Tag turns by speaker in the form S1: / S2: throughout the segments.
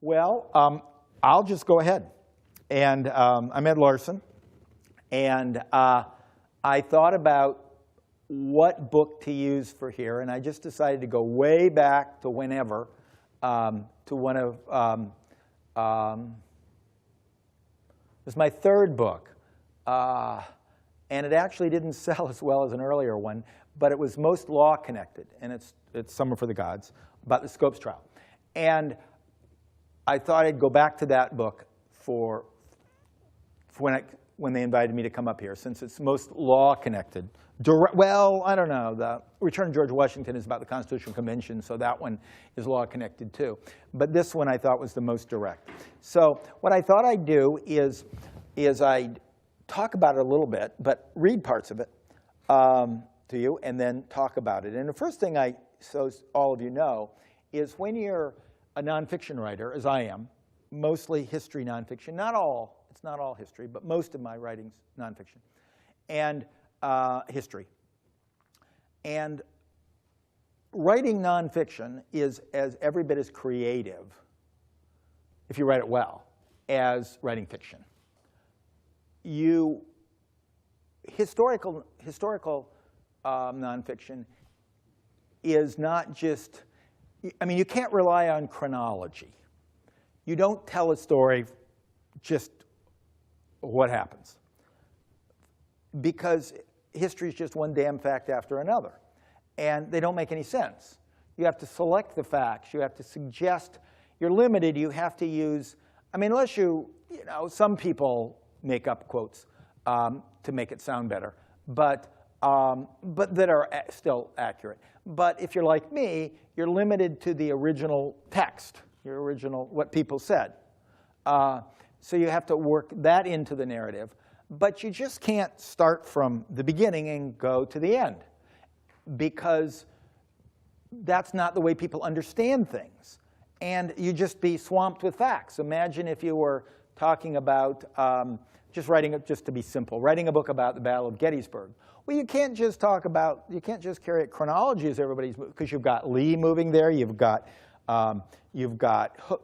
S1: Well, I'll just go ahead. And I'm Ed Larson. And I thought about what book to use for here. And I just decided to go way back to whenever, to one of, it was my third book. And it actually didn't sell as well as an earlier one, but it was most law-connected. And it's Summer for the Gods, about the Scopes trial. And I thought I'd go back to that book for when they invited me to come up here, since it's most law-connected. Well, I don't know. The Return of George Washington is about the Constitutional Convention, so that one is law-connected too. But this one I thought was the most direct. So what I thought I'd do is I'd talk about it a little bit, but read parts of it to you, and then talk about it. And the first thing so all of you know, is when you're a nonfiction writer, as I am, mostly history nonfiction, it's not all history, but most of my writing's nonfiction, and history. And writing nonfiction is as every bit as creative, if you write it well, as writing fiction. Historical nonfiction is not just, I mean, you can't rely on chronology. You don't tell a story just what happens, because history is just one damn fact after another, and they don't make any sense. You have to select the facts. You have to suggest. You're limited. You have to use, I mean, unless you know, some people make up quotes to make it sound better, but that are still accurate. But if you're like me, you're limited to the original text, your original, what people said. So you have to work that into the narrative. But you just can't start from the beginning and go to the end, because that's not the way people understand things. And you just be swamped with facts. Imagine if you were talking about, just to be simple, writing a book about the Battle of Gettysburg. Well, you can't just carry it chronology as everybody's, because you've got Lee moving there, you've got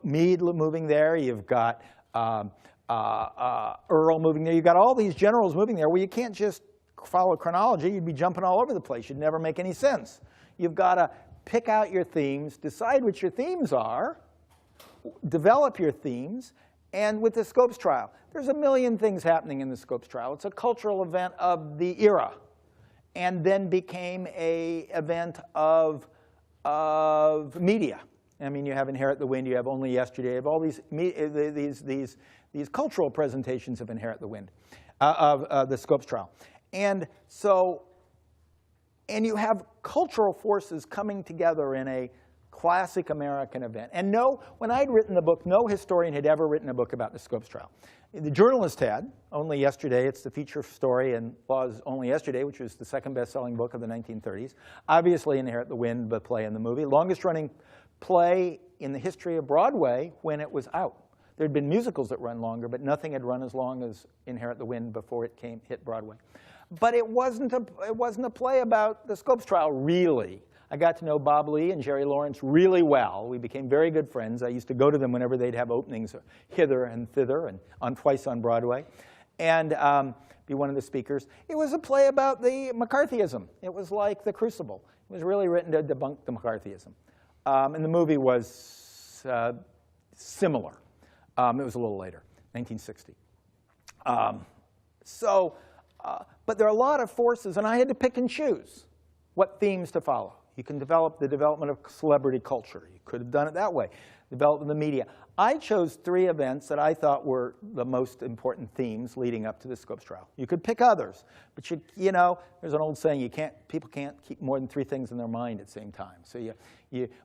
S1: Meade moving there, you've got Earl moving there, you've got all these generals moving there. Well, you can't just follow chronology. You'd be jumping all over the place. You'd never make any sense. You've got to pick out your themes, decide what your themes are, develop your themes. And with the Scopes trial, there's a million things happening in the Scopes trial. It's a cultural event of the era, and then became an event of media. I mean, you have Inherit the Wind, you have Only Yesterday, you have all these cultural presentations of Inherit the Wind, of the Scopes trial. And so, and you have cultural forces coming together in a classic American event. And when I'd written the book, no historian had ever written a book about the Scopes trial. The journalist had, Only Yesterday. It's the feature story in Law's Only Yesterday, which was the second best-selling book of the 1930s. Obviously, Inherit the Wind, the play and the movie. Longest-running play in the history of Broadway when it was out. There had been musicals that run longer, but nothing had run as long as Inherit the Wind before it hit Broadway. But it wasn't a play about the Scopes trial, really. I got to know Bob Lee and Jerry Lawrence really well. We became very good friends. I used to go to them whenever they'd have openings hither and thither, and twice on Broadway, and be one of the speakers. It was a play about the McCarthyism. It was like The Crucible. It was really written to debunk the McCarthyism. And the movie was similar. It was a little later, 1960. But there are a lot of forces, and I had to pick and choose what themes to follow. You can develop the development of celebrity culture. You could have done it that way. Development of the media. I chose 3 events that I thought were the most important themes leading up to the Scopes trial. You could pick others, but you know, there's an old saying: people can't keep more than 3 things in their mind at the same time. So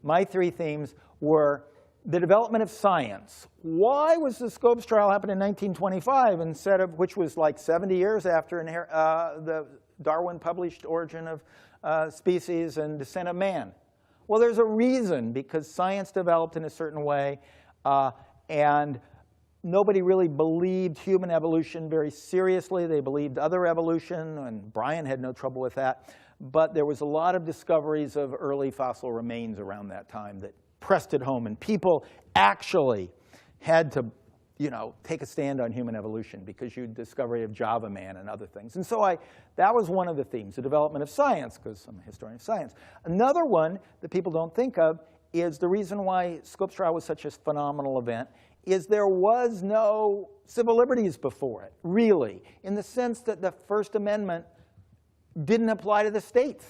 S1: my 3 themes were the development of science. Why was the Scopes trial happen in 1925 instead of, which was like 70 years after the Darwin published Origin of Species and Descent of Man? Well, there's a reason, because science developed in a certain way, and nobody really believed human evolution very seriously. They believed other evolution, and Bryan had no trouble with that. But there was a lot of discoveries of early fossil remains around that time that pressed it home, and people actually had to, take a stand on human evolution because you discovery of Java Man and other things. And so that was one of the themes, the development of science, because I'm a historian of science. Another one that people don't think of is the reason why Scopes trial was such a phenomenal event is there was no civil liberties before it, really, in the sense that the First Amendment didn't apply to the states.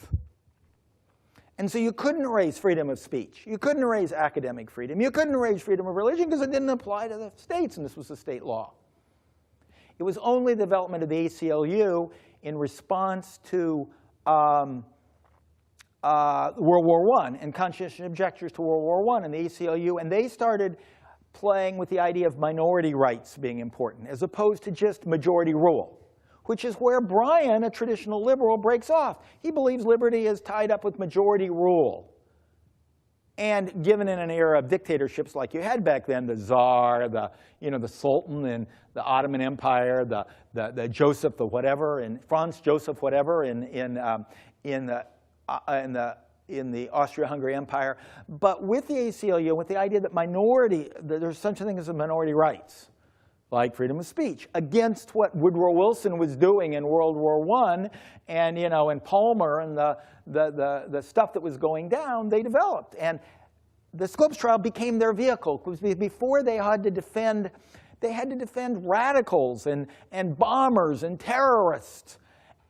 S1: And so you couldn't raise freedom of speech. You couldn't raise academic freedom. You couldn't raise freedom of religion because it didn't apply to the states, and this was a state law. It was only the development of the ACLU in response to World War I and conscientious objectors to World War I and the ACLU, and they started playing with the idea of minority rights being important as opposed to just majority rule, which is where Bryan, a traditional liberal, breaks off. He believes liberty is tied up with majority rule. And given in an era of dictatorships like you had back then, the Tsar, the Sultan in the Ottoman Empire, the Joseph the whatever, and Franz Joseph whatever in the Austria-Hungary Empire. But with the ACLU, with the idea that there's such a thing as minority rights, like freedom of speech, against what Woodrow Wilson was doing in World War I, and Palmer and the stuff that was going down, they developed. And the Scopes trial became their vehicle, because before they had to defend radicals and bombers and terrorists.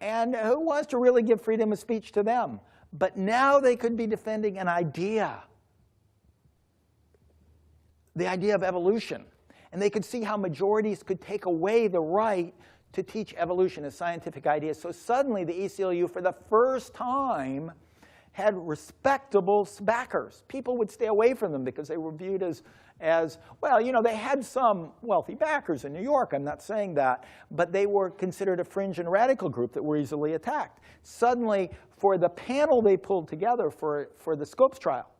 S1: And who wants to really give freedom of speech to them? But now they could be defending an idea, the idea of evolution. And they could see how majorities could take away the right to teach evolution as scientific ideas. So suddenly the ACLU, for the first time, had respectable backers. People would stay away from them because they were viewed as well, they had some wealthy backers in New York, I'm not saying that, but they were considered a fringe and radical group that were easily attacked. Suddenly, for the panel they pulled together for the Scopes trial,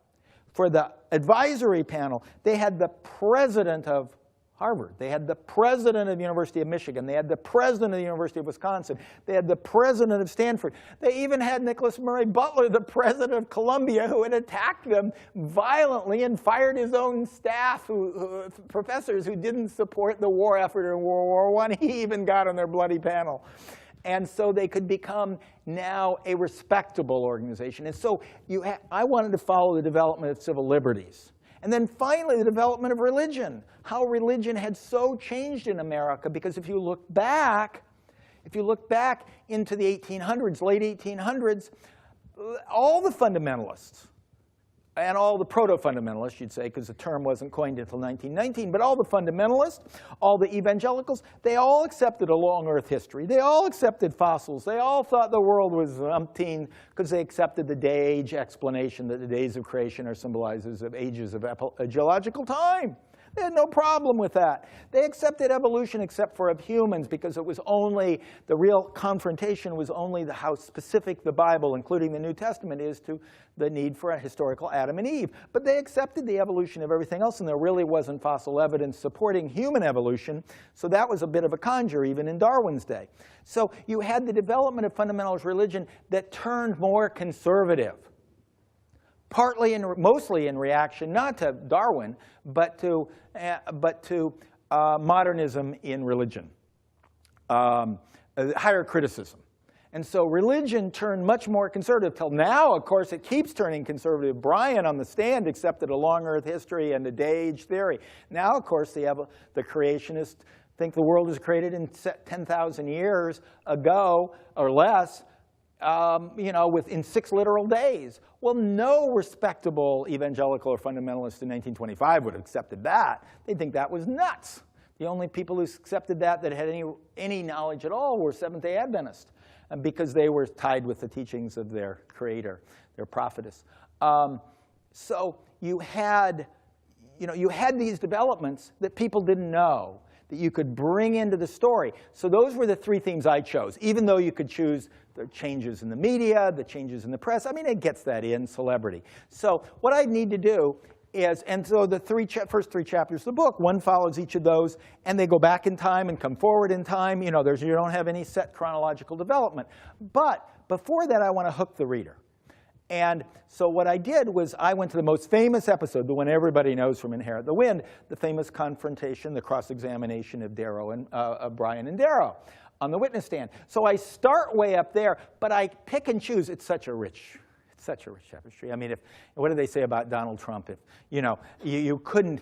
S1: for the advisory panel, they had the president of Harvard. They had the president of the University of Michigan. They had the president of the University of Wisconsin. They had the president of Stanford. They even had Nicholas Murray Butler, the president of Columbia, who had attacked them violently and fired his own staff, professors who didn't support the war effort in World War I. He even got on their bloody panel. And so they could become now a respectable organization. And so I wanted to follow the development of civil liberties. And then finally, the development of religion, how religion had so changed in America, because if you look back into the 1800s, late 1800s, all the fundamentalists, and all the proto-fundamentalists, you'd say, because the term wasn't coined until 1919, but all the fundamentalists, all the evangelicals, they all accepted a long earth history. They all accepted fossils. They all thought the world was umpteen because they accepted the day-age explanation that the days of creation are symbolizers of ages of geological time. They had no problem with that. They accepted evolution except for of humans, because it was only, the real confrontation was only how specific the Bible, including the New Testament, is to the need for a historical Adam and Eve. But they accepted the evolution of everything else, and there really wasn't fossil evidence supporting human evolution. So that was a bit of a conjure, even in Darwin's day. So you had the development of fundamentalist religion that turned more conservative, partly and mostly in reaction not to Darwin, but to modernism in religion, higher criticism. And so religion turned much more conservative till now. Of course, it keeps turning conservative. Bryan on the stand accepted a long earth history and a day-age theory. Now, of course, the creationists think the world was created in 10,000 years ago or less, in 6 literal days. Well, no respectable evangelical or fundamentalist in 1925 would have accepted that. They'd think that was nuts. The only people who accepted that had any knowledge at all were Seventh-day Adventists, because they were tied with the teachings of their creator, their prophetess. So you had these developments that people didn't know, that you could bring into the story. So those were the 3 themes I chose, even though you could choose the changes in the media, the changes in the press. I mean, it gets that in, celebrity. So what I need to do is, and so the first 3 chapters of the book, one follows each of those, and they go back in time and come forward in time. You don't have any set chronological development. But before that, I want to hook the reader. And so what I did was I went to the most famous episode, the one everybody knows from Inherit the Wind, the famous confrontation, the cross-examination of Darrow and of Bryan and Darrow on the witness stand. So I start way up there, but I pick and choose. It's such a rich tapestry. I mean, what do they say about Donald Trump? If you couldn't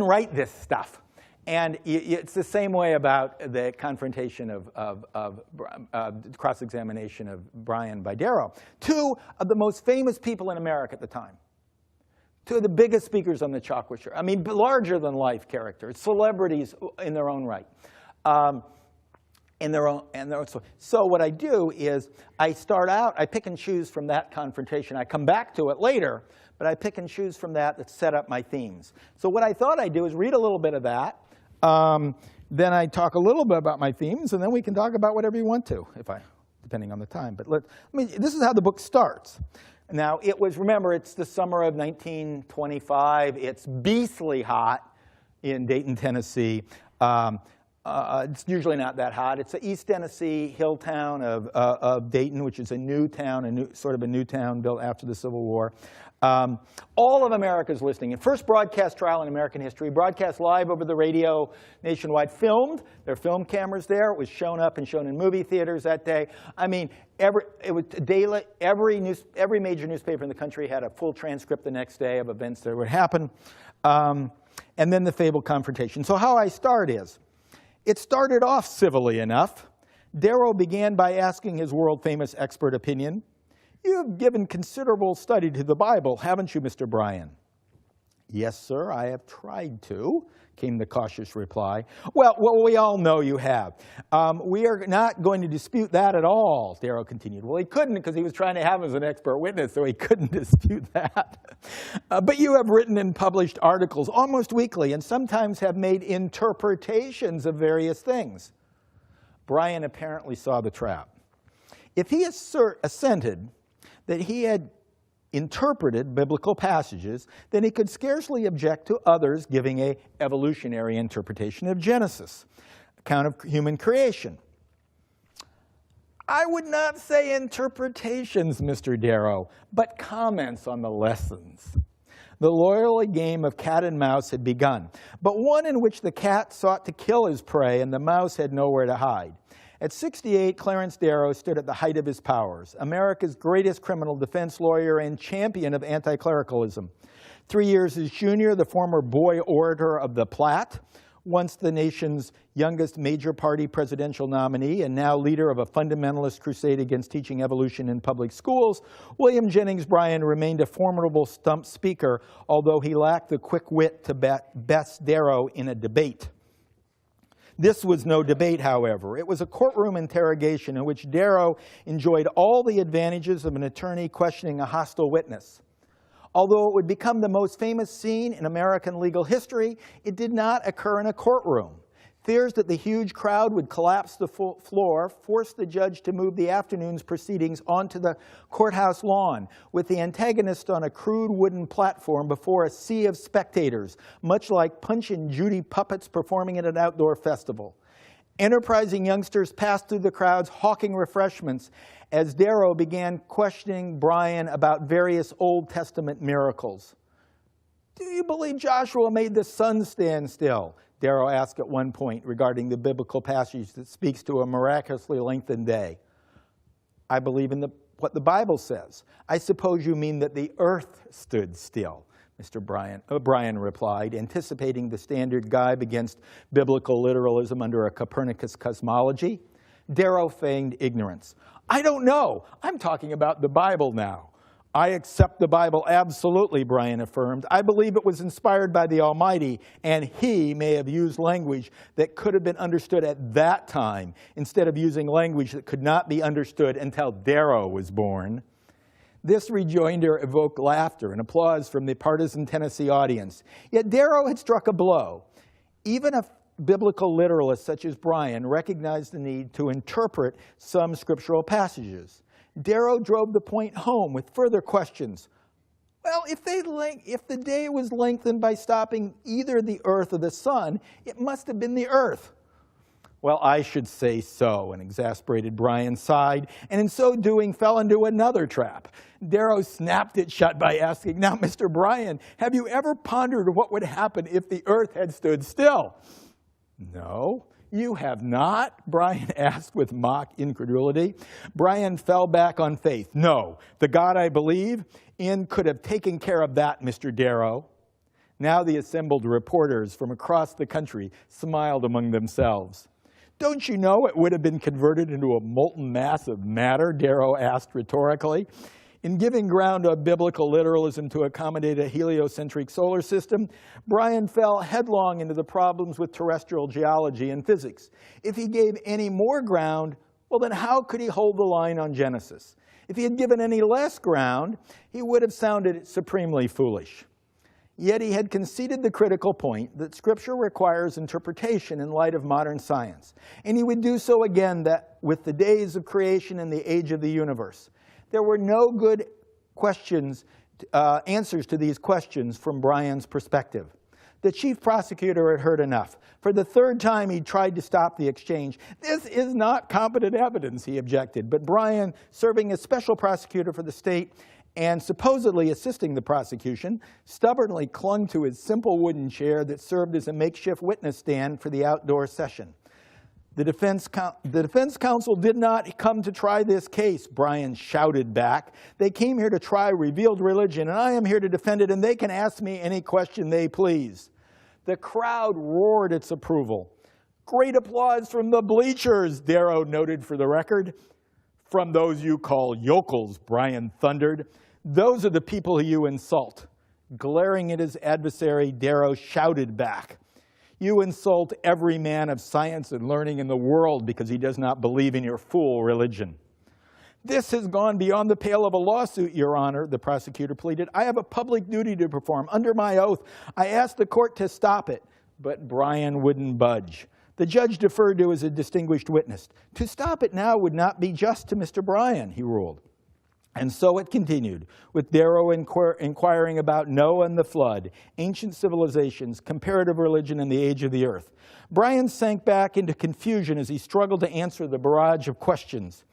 S1: write this stuff. And it's the same way about the confrontation of cross-examination of Bryan by Darrow. Two of the most famous people in America at the time. Two of the biggest speakers on the chocolate show. I mean, larger-than-life characters, celebrities in their own right. So what I do is I start out, I pick and choose from that confrontation. I come back to it later, but I pick and choose from that set up my themes. So what I thought I'd do is read a little bit of that. Then I talk a little bit about my themes, and then we can talk about whatever you want to, depending on the time. But this is how the book starts. Now, remember, it's the summer of 1925. It's beastly hot in Dayton, Tennessee. It's usually not that hot. It's the East Tennessee hill town of Dayton, which is a new town, sort of a new town built after the Civil War. All of America's listening. And first broadcast trial in American history, broadcast live over the radio nationwide, filmed. There are film cameras there. It was shown up and shown in movie theaters that day. I mean, every major newspaper in the country had a full transcript the next day of events that would happen. And then the fabled confrontation. So how I start is, it started off civilly enough. Darrow began by asking his world-famous expert opinion. "You've given considerable study to the Bible, haven't you, Mr. Bryan?" "Yes, sir, I have tried to," came the cautious reply. Well, we all know you have. We are not going to dispute that at all," Darrow continued. Well, he couldn't, because he was trying to have him as an expert witness, so he couldn't dispute that. "But you have written and published articles almost weekly, and sometimes have made interpretations of various things." Bryan apparently saw the trap. If he assented that he had interpreted biblical passages, then he could scarcely object to others giving an evolutionary interpretation of Genesis, account of human creation. "I would not say interpretations, Mr. Darrow, but comments on the lessons." The loyal game of cat and mouse had begun, but one in which the cat sought to kill his prey and the mouse had nowhere to hide. At 68, Clarence Darrow stood at the height of his powers, America's greatest criminal defense lawyer and champion of anti-clericalism. 3 years his junior, the former boy orator of the Platte, once the nation's youngest major party presidential nominee and now leader of a fundamentalist crusade against teaching evolution in public schools, William Jennings Bryan remained a formidable stump speaker, although he lacked the quick wit to best Darrow in a debate. This was no debate, however. It was a courtroom interrogation in which Darrow enjoyed all the advantages of an attorney questioning a hostile witness. Although it would become the most famous scene in American legal history, it did not occur in a courtroom. Fears that the huge crowd would collapse the floor forced the judge to move the afternoon's proceedings onto the courthouse lawn, with the antagonist on a crude wooden platform before a sea of spectators, much like Punch and Judy puppets performing at an outdoor festival. Enterprising youngsters passed through the crowds hawking refreshments as Darrow began questioning Bryan about various Old Testament miracles. "Do you believe Joshua made the sun stand still?" Darrow asked at one point regarding the biblical passage that speaks to a miraculously lengthened day. "I believe in what the Bible says." "I suppose you mean that the earth stood still," Mr. Bryan replied, anticipating the standard gibe against biblical literalism under a Copernicus cosmology. Darrow feigned ignorance. "I don't know. I'm talking about the Bible now." "I accept the Bible absolutely," Bryan affirmed. "I believe it was inspired by the Almighty, and he may have used language that could have been understood at that time, instead of using language that could not be understood until Darrow was born." This rejoinder evoked laughter and applause from the partisan Tennessee audience. Yet Darrow had struck a blow. Even a biblical literalist such as Bryan recognized the need to interpret some scriptural passages. Darrow drove the point home with further questions. "Well, if the day was lengthened by stopping either the earth or the sun, it must have been the earth." Well, I should say so, an exasperated Bryan sighed, and in so doing fell into another trap. Darrows snapped it shut by asking, "Now, Mr. Bryan, have you ever pondered what would happen if the earth had stood still?" "No, you have not?" Bryan asked with mock incredulity. Bryan fell back on faith. "No, the God I believe in could have taken care of that, Mr. Darrow." Now the assembled reporters from across the country smiled among themselves. "Don't you know it would have been converted into a molten mass of matter?" Darrow asked rhetorically. In giving ground to a biblical literalism to accommodate a heliocentric solar system, Bryan fell headlong into the problems with terrestrial geology and physics. If he gave any more ground, well then how could he hold the line on Genesis? If he had given any less ground, he would have sounded supremely foolish. Yet he had conceded the critical point that Scripture requires interpretation in light of modern science, and he would do so again that with the days of creation and the age of the universe. There were no good answers to these questions from Bryan's perspective. The chief prosecutor had heard enough. For the third time, he tried to stop the exchange. "This is not competent evidence," he objected. But Bryan, serving as special prosecutor for the state and supposedly assisting the prosecution, stubbornly clung to his simple wooden chair that served as a makeshift witness stand for the outdoor session. The defense counsel did not come to try this case," Bryan shouted back. "They came here to try revealed religion, and I am here to defend it, and they can ask me any question they please." The crowd roared its approval. "Great applause from the bleachers," Darrow noted for the record. "From those you call yokels," Bryan thundered. "Those are the people you insult." Glaring at his adversary, Darrow shouted back, "You insult every man of science and learning in the world because he does not believe in your fool religion." "This has gone beyond the pale of a lawsuit, Your Honor," the prosecutor pleaded. "I have a public duty to perform. Under my oath, I asked the court to stop it." But Bryan wouldn't budge. The judge deferred to as a distinguished witness. "To stop it now would not be just to Mr. Bryan," he ruled. And so it continued, with Darrow inquiring about Noah and the flood, ancient civilizations, comparative religion, and the age of the earth. Bryan sank back into confusion as he struggled to answer the barrage of questions.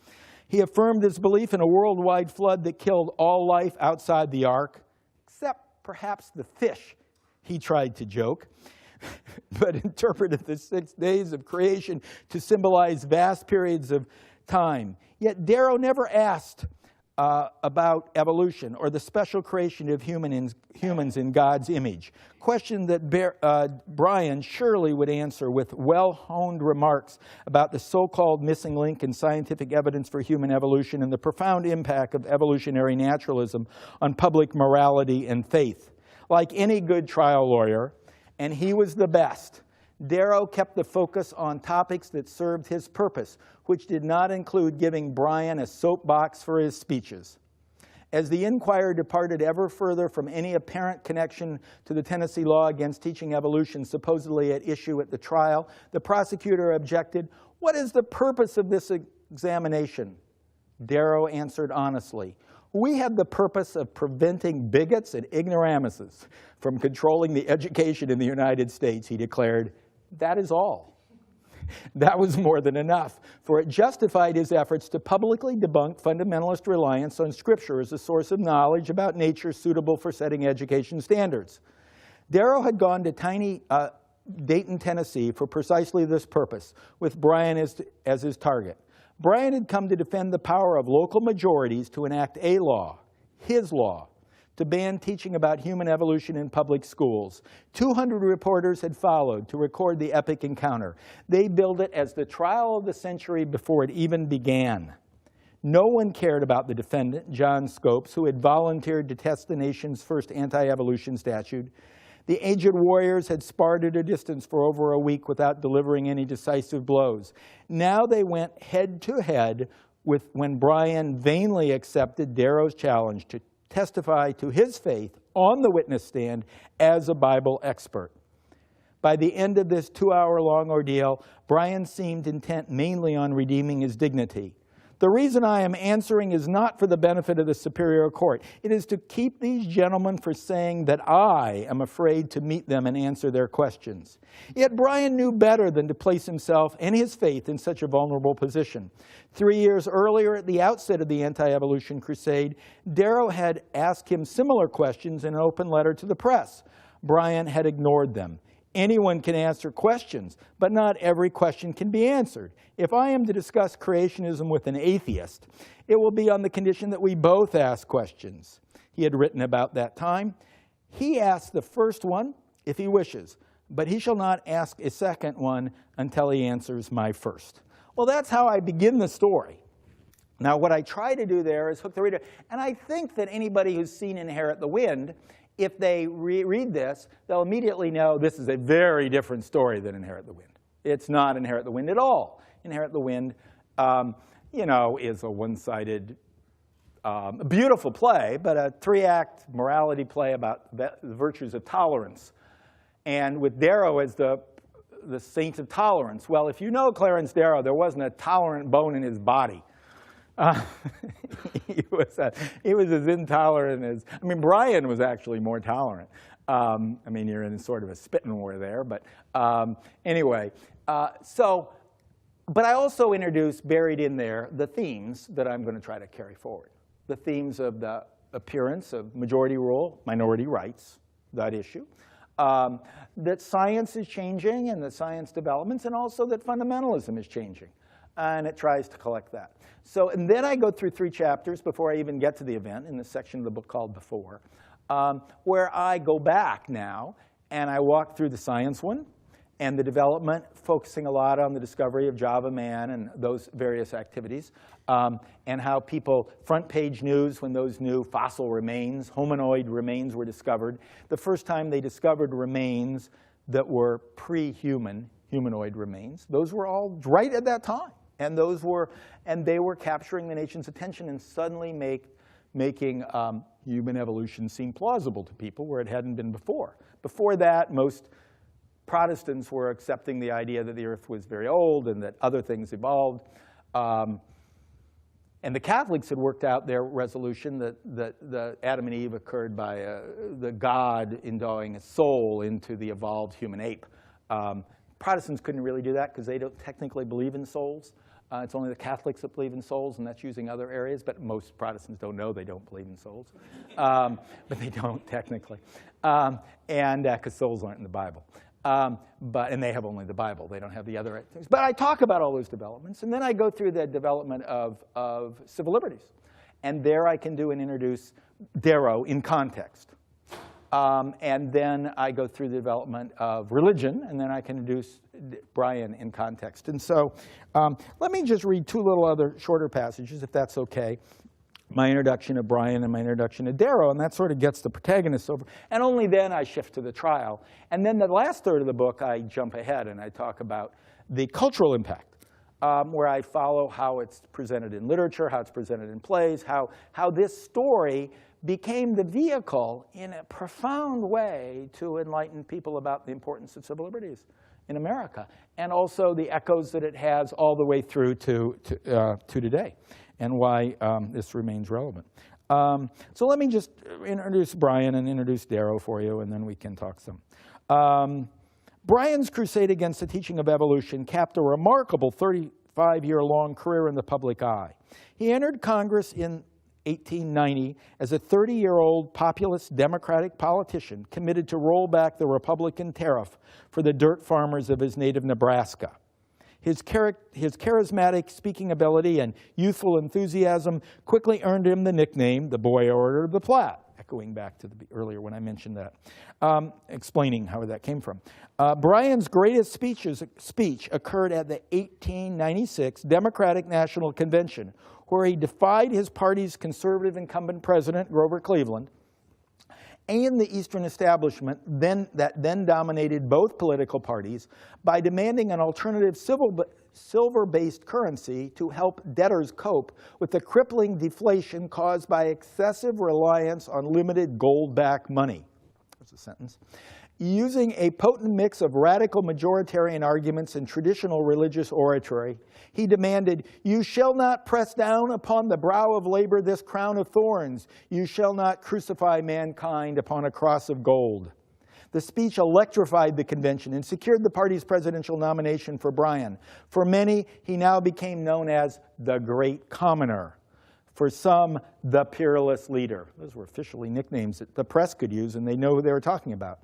S1: He affirmed his belief in a worldwide flood that killed all life outside the ark, except perhaps the fish, he tried to joke, but interpreted the 6 days of creation to symbolize vast periods of time. Yet Darrow never asked about evolution or the special creation of humans in God's image, question that Bryan surely would answer with well-honed remarks about the so-called missing link in scientific evidence for human evolution and the profound impact of evolutionary naturalism on public morality and faith. Like any good trial lawyer, and he was the best, Darrow kept the focus on topics that served his purpose, which did not include giving Bryan a soapbox for his speeches. As the inquiry departed ever further from any apparent connection to the Tennessee law against teaching evolution supposedly at issue at the trial, the prosecutor objected, "What is the purpose of this examination?" Darrow answered honestly, "We have the purpose of preventing bigots and ignoramuses from controlling the education in the United States," he declared. That is all. That was more than enough, for it justified his efforts to publicly debunk fundamentalist reliance on Scripture as a source of knowledge about nature suitable for setting education standards. Darrow had gone to tiny Dayton, Tennessee for precisely this purpose, with Bryan as his target. Bryan had come to defend the power of local majorities to enact a law, his law, to ban teaching about human evolution in public schools. 200 reporters had followed to record the epic encounter. They billed it as the trial of the century before it even began. No one cared about the defendant, John Scopes, who had volunteered to test the nation's first anti-evolution statute. The aged warriors had sparred at a distance for over a week without delivering any decisive blows. Now they went head-to-head when Bryan vainly accepted Darrow's challenge to testify to his faith on the witness stand as a Bible expert. By the end of this 2-hour-long ordeal, Bryan seemed intent mainly on redeeming his dignity. The reason I am answering is not for the benefit of the Superior Court. It is to keep these gentlemen from saying that I am afraid to meet them and answer their questions. Yet Bryan knew better than to place himself and his faith in such a vulnerable position. 3 years earlier, at the outset of the anti-evolution crusade, Darrow had asked him similar questions in an open letter to the press. Bryan had ignored them. Anyone can answer questions, but not every question can be answered. If I am to discuss creationism with an atheist, it will be on the condition that we both ask questions. He had written about that time. He asks the first one if he wishes, but he shall not ask a second one until he answers my first. Well, that's how I begin the story. Now, what I try to do there is hook the reader. And I think that anybody who's seen Inherit the Wind, if they read this, they'll immediately know this is a very different story than Inherit the Wind. It's not Inherit the Wind at all. Inherit the Wind, you know, is a one-sided, beautiful play, but a three-act morality play about the virtues of tolerance. And with Darrow as the saint of tolerance. Well, if you know Clarence Darrow, there wasn't a tolerant bone in his body. He was as intolerant as, I mean, Bryan was actually more tolerant. I mean, you're in sort of a spitting war there, but anyway. But I also introduced, buried in there, the themes that I'm going to try to carry forward. The themes of the appearance of majority rule, minority rights, that issue. That science is changing and that science developments, and also that fundamentalism is changing. And it tries to collect that. So, and then I go through 3 chapters before I even get to the event in the section of the book called Before, where I go back now and I walk through the science one and the development, focusing a lot on the discovery of Java Man and those various activities, and how people, front page news when those new fossil remains, hominoid remains were discovered. The first time they discovered remains that were pre-human, humanoid remains, those were all right at that time. And they were capturing the nation's attention and suddenly making human evolution seem plausible to people where it hadn't been before. Before that, most Protestants were accepting the idea that the earth was very old and that other things evolved. And the Catholics had worked out their resolution that Adam and Eve occurred by the God endowing a soul into the evolved human ape. Protestants couldn't really do that because they don't technically believe in souls. It's only the Catholics that believe in souls, and that's using other areas. But most Protestants don't know they don't believe in souls. But they don't technically. And because souls aren't in the Bible. And they have only the Bible. They don't have the other things. But I talk about all those developments. And then I go through the development of civil liberties. And there I can do and introduce Darrow in context. And then I go through the development of religion, and then I can introduce Bryan in context. And so let me just read 2 little other shorter passages, if that's OK. My introduction of Bryan and my introduction to Darrow, and that sort of gets the protagonists over. And only then I shift to the trial. And then the last third of the book, I jump ahead and I talk about the cultural impact, where I follow how it's presented in literature, how it's presented in plays, how this story became the vehicle in a profound way to enlighten people about the importance of civil liberties in America, and also the echoes that it has all the way through to today, and why this remains relevant. So let me just introduce Bryan and introduce Darrow for you, and then we can talk some. Bryan's crusade against the teaching of evolution capped a remarkable 35-year-long career in the public eye. He entered Congress in 1890 as a 30-year-old populist Democratic politician committed to roll back the Republican tariff for the dirt farmers of his native Nebraska. His charismatic speaking ability and youthful enthusiasm quickly earned him the nickname the Boy Orator of the Platte, echoing back to earlier when I mentioned that, explaining how that came from. Bryan's greatest speech occurred at the 1896 Democratic National Convention, where he defied his party's conservative incumbent president, Grover Cleveland, and the Eastern establishment that then dominated both political parties by demanding an alternative silver-based currency to help debtors cope with the crippling deflation caused by excessive reliance on limited gold-backed money. That's a sentence. Using a potent mix of radical majoritarian arguments and traditional religious oratory, he demanded, "You shall not press down upon the brow of labor this crown of thorns. You shall not crucify mankind upon a cross of gold." The speech electrified the convention and secured the party's presidential nomination for Bryan. For many, he now became known as the Great Commoner. For some, the Peerless Leader. Those were officially nicknames that the press could use, and they know who they were talking about.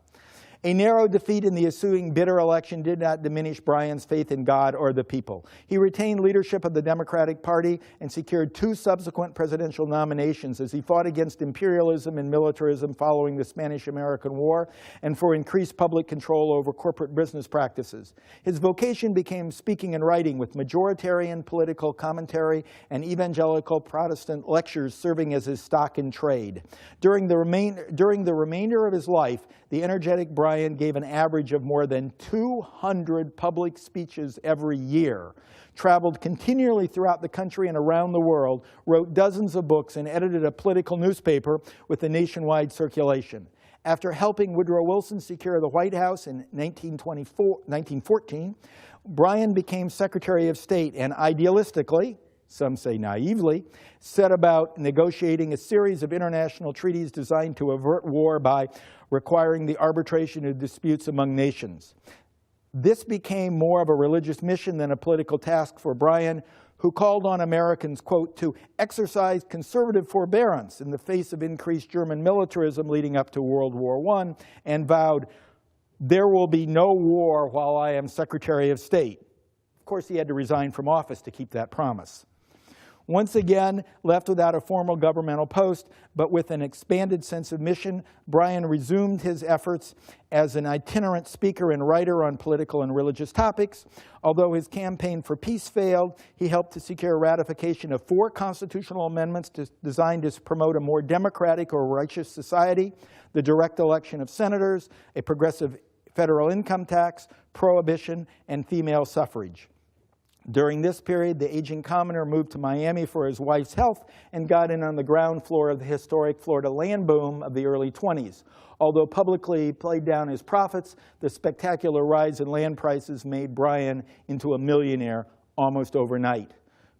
S1: A narrow defeat in the ensuing bitter election did not diminish Bryan's faith in God or the people. He retained leadership of the Democratic Party and secured 2 subsequent presidential nominations as he fought against imperialism and militarism following the Spanish-American War and for increased public control over corporate business practices. His vocation became speaking and writing, with majoritarian political commentary and evangelical Protestant lectures serving as his stock in trade. During the remainder of his life, the energetic Bryan gave an average of more than 200 public speeches every year, traveled continually throughout the country and around the world, wrote dozens of books, and edited a political newspaper with a nationwide circulation. After helping Woodrow Wilson secure the White House in 1914, Bryan became Secretary of State and idealistically, some say naively, set about negotiating a series of international treaties designed to avert war by requiring the arbitration of disputes among nations. This became more of a religious mission than a political task for Bryan, who called on Americans, quote, to exercise conservative forbearance in the face of increased German militarism leading up to World War I, and vowed, "There will be no war while I am Secretary of State." Of course, he had to resign from office to keep that promise. Once again, left without a formal governmental post, but with an expanded sense of mission, Bryan resumed his efforts as an itinerant speaker and writer on political and religious topics. Although his campaign for peace failed, he helped to secure ratification of 4 constitutional amendments designed to promote a more democratic or righteous society, the direct election of senators, a progressive federal income tax, prohibition, and female suffrage. During this period, the aging commoner moved to Miami for his wife's health and got in on the ground floor of the historic Florida land boom of the early 20s. Although publicly played down his profits, the spectacular rise in land prices made Bryan into a millionaire almost overnight.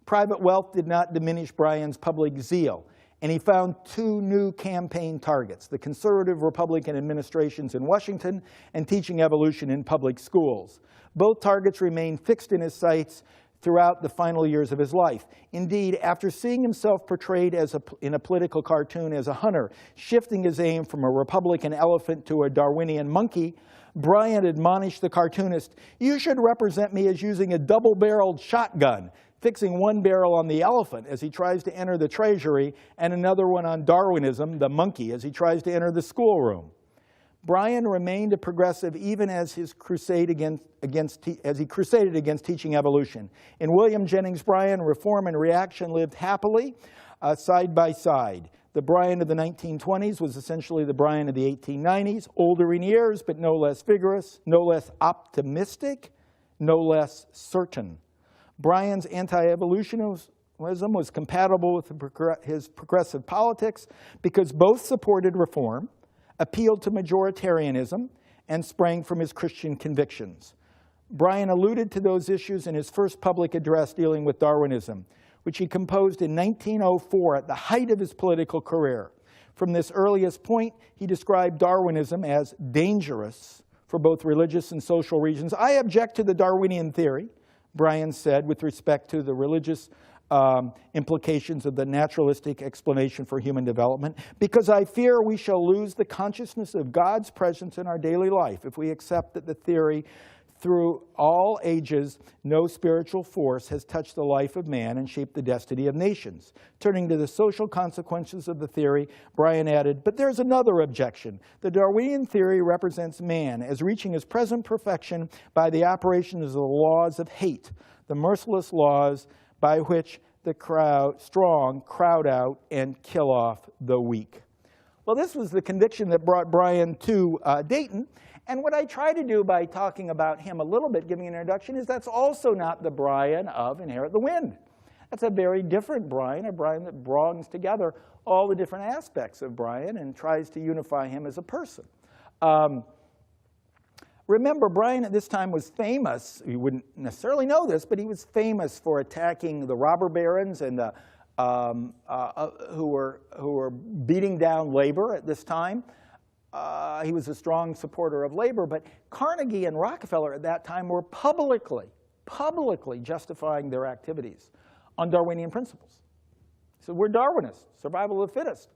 S1: Private wealth did not diminish Bryan's public zeal, and he found 2 new campaign targets: the conservative Republican administrations in Washington and teaching evolution in public schools. Both targets remained fixed in his sights throughout the final years of his life. Indeed, after seeing himself portrayed in a political cartoon as a hunter, shifting his aim from a Republican elephant to a Darwinian monkey, Bryan admonished the cartoonist, "You should represent me as using a double-barreled shotgun, fixing one barrel on the elephant as he tries to enter the treasury, and another one on Darwinism, the monkey, as he tries to enter the schoolroom." Bryan remained a progressive even as he crusaded against teaching evolution. In William Jennings Bryan, reform and reaction lived happily side by side. The Bryan of the 1920s was essentially the Bryan of the 1890s, older in years, but no less vigorous, no less optimistic, no less certain. Bryan's anti-evolutionism was compatible with his progressive politics because both supported reform, appealed to majoritarianism, and sprang from his Christian convictions. Bryan alluded to those issues in his first public address dealing with Darwinism, which he composed in 1904 at the height of his political career. From this earliest point, he described Darwinism as dangerous for both religious and social reasons. "I object to the Darwinian theory," Bryan said, with respect to the religious implications of the naturalistic explanation for human development, "because I fear we shall lose the consciousness of God's presence in our daily life if we accept that the theory through all ages no spiritual force has touched the life of man and shaped the destiny of nations." Turning to the social consequences of the theory, Bryan added, "But there's another objection. The Darwinian theory represents man as reaching his present perfection by the operation of the laws of hate, the merciless laws by which the strong crowd out and kill off the weak." Well, this was the conviction that brought Bryan to Dayton. And what I try to do by talking about him a little bit, giving an introduction, is that's also not the Bryan of Inherit the Wind. That's a very different Bryan, a Bryan that brings together all the different aspects of Bryan and tries to unify him as a person. Remember, Bryan at this time was famous. You wouldn't necessarily know this, but he was famous for attacking the robber barons and the, who were beating down labor at this time. He was a strong supporter of labor, but Carnegie and Rockefeller at that time were publicly justifying their activities on Darwinian principles. So we're Darwinists, survival of the fittest.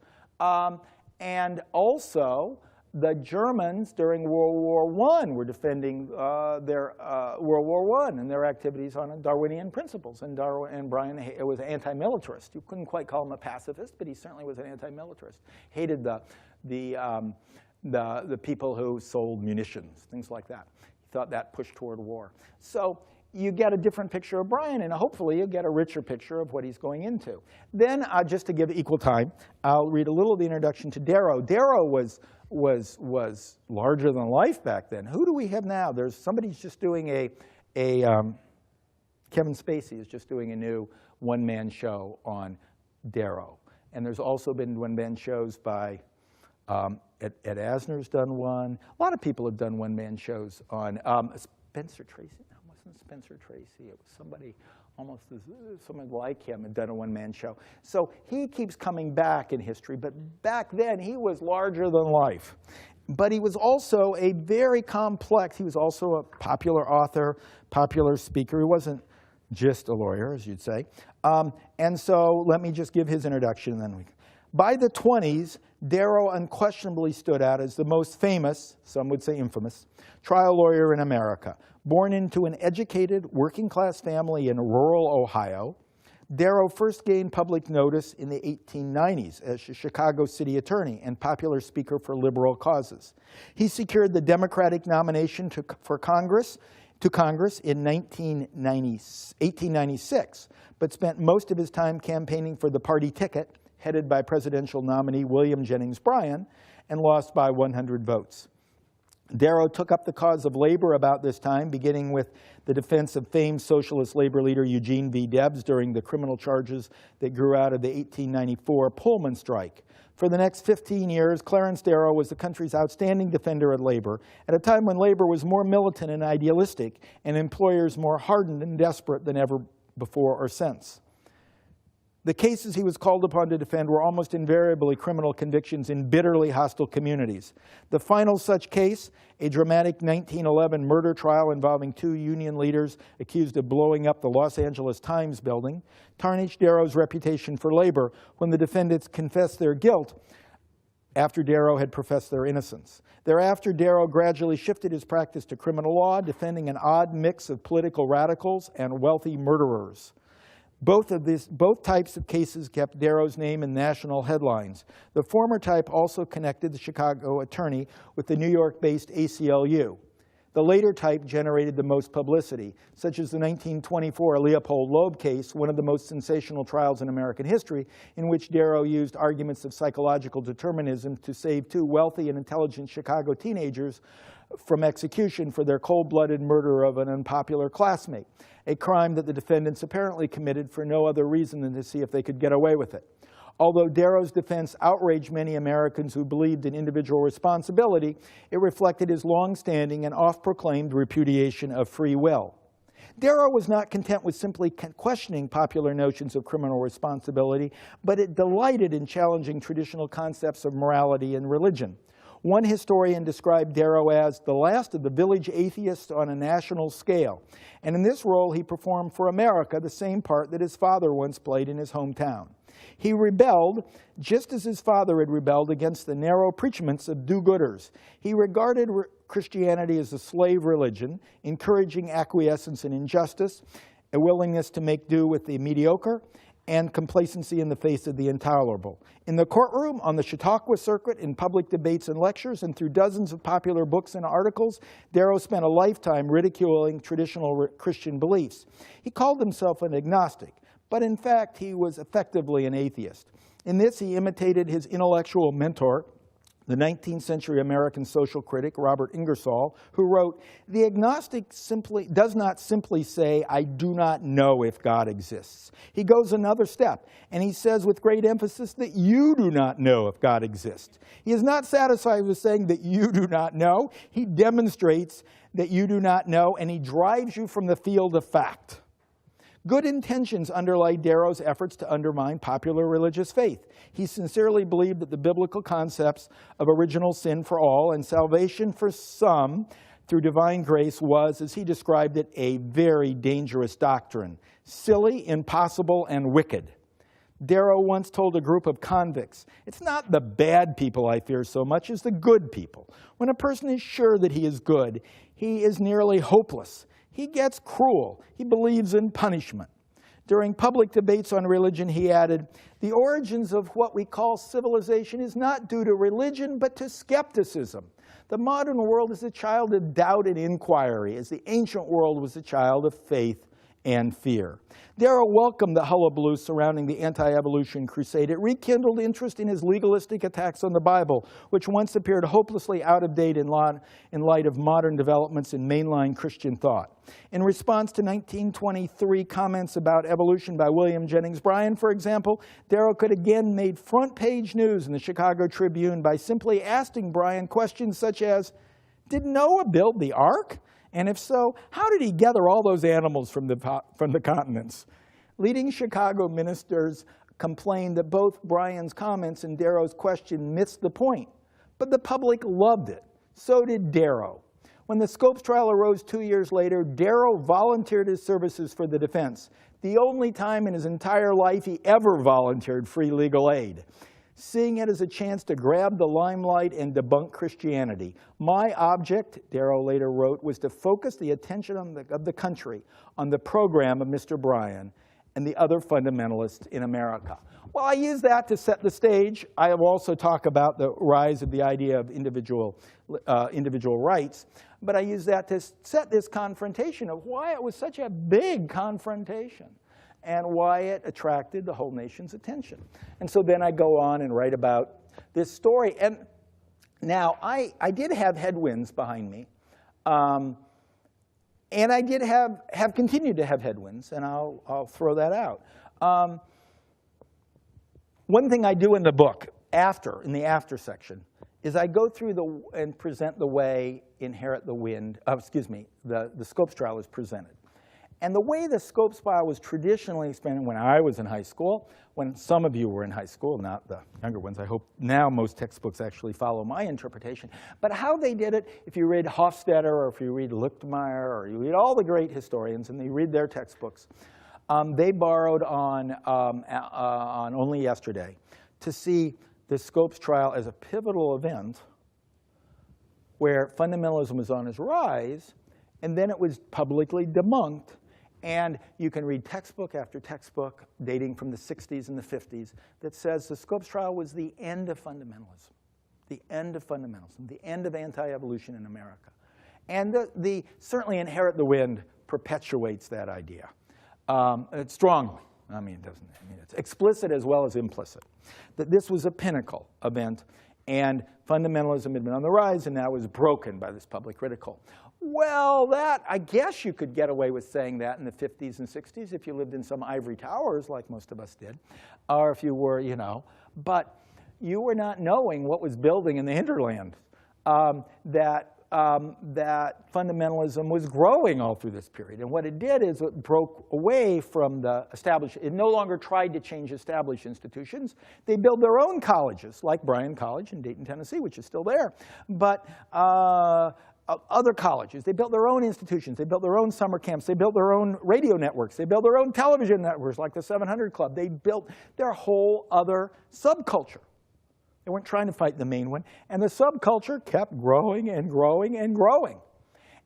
S1: And also, the Germans during World War I were defending their World War I and their activities on Darwinian principles. And Bryan was anti-militarist. You couldn't quite call him a pacifist, but he certainly was an anti-militarist. Hated the people who sold munitions, things like that. He thought that pushed toward war. So you get a different picture of Bryan, and hopefully you get a richer picture of what he's going into. Then, just to give equal time, I'll read a little of the introduction to Darrow. Darrow was larger than life back then. Who do we have now? Somebody's just doing Kevin Spacey is just doing a new one-man show on Darrow. And there's also been one-man shows by, Ed Asner's done one. A lot of people have done one-man shows on Spencer Tracy. No, it wasn't Spencer Tracy. It was somebody almost someone like him had done a one-man show. So he keeps coming back in history, but back then he was larger than life. But he was also a very complex, he was also a popular author, popular speaker. He wasn't just a lawyer, as you'd say. And so let me just give his introduction, and then by the 20s, Darrow unquestionably stood out as the most famous, some would say infamous, trial lawyer in America. Born into an educated, working-class family in rural Ohio, Darrow first gained public notice in the 1890s as a Chicago city attorney and popular speaker for liberal causes. He secured the Democratic nomination to Congress in 1896, but spent most of his time campaigning for the party ticket, headed by presidential nominee William Jennings Bryan, and lost by 100 votes. Darrow took up the cause of labor about this time, beginning with the defense of famed socialist labor leader Eugene V. Debs during the criminal charges that grew out of the 1894 Pullman strike. For the next 15 years, Clarence Darrow was the country's outstanding defender of labor at a time when labor was more militant and idealistic and employers more hardened and desperate than ever before or since. The cases he was called upon to defend were almost invariably criminal convictions in bitterly hostile communities. The final such case, a dramatic 1911 murder trial involving two union leaders accused of blowing up the Los Angeles Times building, tarnished Darrow's reputation for labor when the defendants confessed their guilt after Darrow had professed their innocence. Thereafter, Darrow gradually shifted his practice to criminal law, defending an odd mix of political radicals and wealthy murderers. Both types of cases kept Darrow's name in national headlines. The former type also connected the Chicago attorney with the New York-based ACLU. The later type generated the most publicity, such as the 1924 Leopold Loeb case, one of the most sensational trials in American history, in which Darrow used arguments of psychological determinism to save two wealthy and intelligent Chicago teenagers from execution for their cold-blooded murder of an unpopular classmate, a crime that the defendants apparently committed for no other reason than to see if they could get away with it. Although Darrow's defense outraged many Americans who believed in individual responsibility, it reflected his long-standing and oft-proclaimed repudiation of free will. Darrow was not content with simply questioning popular notions of criminal responsibility, but it delighted in challenging traditional concepts of morality and religion. One historian described Darrow as the last of the village atheists on a national scale, and in this role he performed for America the same part that his father once played in his hometown. He rebelled just as his father had rebelled against the narrow preachments of do-gooders. He regarded Christianity as a slave religion, encouraging acquiescence in injustice, a willingness to make do with the mediocre, and complacency in the face of the intolerable. In the courtroom, on the Chautauqua circuit, in public debates and lectures, and through dozens of popular books and articles, Darrow spent a lifetime ridiculing traditional Christian beliefs. He called himself an agnostic, but in fact he was effectively an atheist. In this he imitated his intellectual mentor, the 19th century American social critic Robert Ingersoll, who wrote, "The agnostic does not simply say, 'I do not know if God exists.' He goes another step, and he says with great emphasis that you do not know if God exists. He is not satisfied with saying that you do not know. He demonstrates that you do not know, and he drives you from the field of fact." Good intentions underlie Darrow's efforts to undermine popular religious faith. He sincerely believed that the biblical concepts of original sin for all and salvation for some through divine grace was, as he described it, a very dangerous doctrine, silly, impossible, and wicked. Darrow once told a group of convicts, "It's not the bad people I fear so much as the good people. When a person is sure that he is good, he is nearly hopeless. He gets cruel. He believes in punishment." During public debates on religion, he added, "The origins of what we call civilization is not due to religion, but to skepticism. The modern world is a child of doubt and inquiry, as the ancient world was a child of faith and fear." Darrow welcomed the hullabaloo surrounding the anti-evolution crusade. It rekindled interest in his legalistic attacks on the Bible, which once appeared hopelessly out of date in light of modern developments in mainline Christian thought. In response to 1923 comments about evolution by William Jennings Bryan, for example, Darrow could again made front-page news in the Chicago Tribune by simply asking Bryan questions such as, "Did Noah build the ark? And if so, how did he gather all those animals from the continents?" Leading Chicago ministers complained that both Bryan's comments and Darrow's question missed the point. But the public loved it. So did Darrow. When the Scopes trial arose 2 years later, Darrow volunteered his services for the defense, the only time in his entire life he ever volunteered free legal aid, seeing it as a chance to grab the limelight and debunk Christianity. "My object," Darrow later wrote, "was to focus the attention of the country on the program of Mr. Bryan and the other fundamentalists in America." Well, I use that to set the stage. I have also talked about the rise of the idea of individual rights, but I use that to set this confrontation of why it was such a big confrontation and why it attracted the whole nation's attention. And so then I go on and write about this story. And now, I did have headwinds behind me. And I did have continued to have headwinds, and I'll throw that out. One thing I do in the book, in the after section, is I go through and present the way the Scopes trial is presented. And the way the Scopes trial was traditionally explained when I was in high school, when some of you were in high school, not the younger ones, I hope now most textbooks actually follow my interpretation, but how they did it, if you read Hofstadter or if you read Lichtmeyer or you read all the great historians and you read their textbooks, they borrowed on Only Yesterday to see the Scopes trial as a pivotal event where fundamentalism was on its rise, and then it was publicly debunked. And you can read textbook after textbook dating from the 60s and the 50s that says the Scopes trial was the end of fundamentalism, the end of fundamentalism, the end of anti-evolution in America. And certainly Inherit the Wind perpetuates that idea. It's strongly. It's explicit as well as implicit, that this was a pinnacle event and fundamentalism had been on the rise and now was broken by this public ridicule. Well, I guess you could get away with saying that in the 50s and 60s if you lived in some ivory towers like most of us did, or if you were, but you were not knowing what was building in the hinterland, that fundamentalism was growing all through this period. And what it did is it broke away from the established, it no longer tried to change established institutions. They built their own colleges, like Bryan College in Dayton, Tennessee, which is still there. But other colleges, they built their own institutions. They built their own summer camps. They built their own radio networks. They built their own television networks, like the 700 Club. They built their whole other subculture. They weren't trying to fight the main one. And the subculture kept growing and growing and growing.